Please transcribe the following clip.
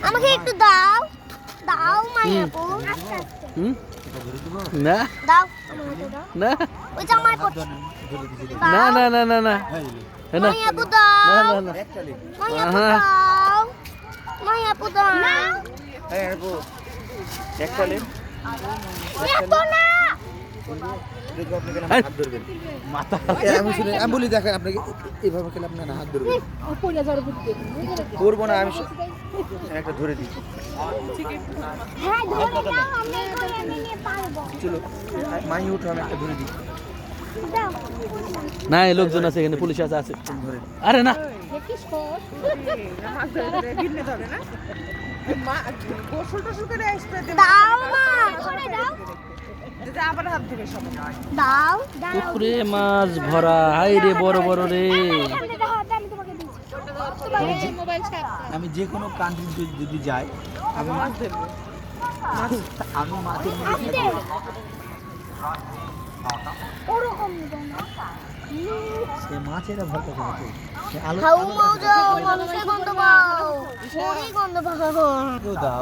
আমাকে একটু দাও দাও মায়াপু না দাও আমাকে দাও না ওই জামাই পড়ছে না না না না না মায়াপু দাও না না না মায়াপু দাও মায়াপু দাও এই আপু একটা লেন এত না দেখো আপনি কেন হাত ধরবেন মাথা আমি শুনে আমি বলি দেখেন আপনাকে এইভাবে খেলে আপনি হাত ধরবেন করবো না আমি একটা ধরে দিই হ্যাঁ ধরে দাও আমি ধরে নিয়ে পারবো চলো মাই উঠো আমি একটা ধরে দিই দাও না এই লোকজন আছে এখানে পুলিশ আছে আছে ধরে আরে না দেখিস কর দাও মা করে দাও দাও দাও পুকুরে মাছ ভরা হাই রে বড় বড় রে সামনে দাও আমি তোমাকে দিচ্ছি মোবাইল ছাড় আমি যে কোনো কান্ট্রি যদি যাই আমি মাছ ধরবো আমি মাছের মধ্যে ওরকম না সে মাছেরা ভর্তা করে আলু খাও মজা মানুষের গন্ধ পাও ওরই গন্ধ পাও দাও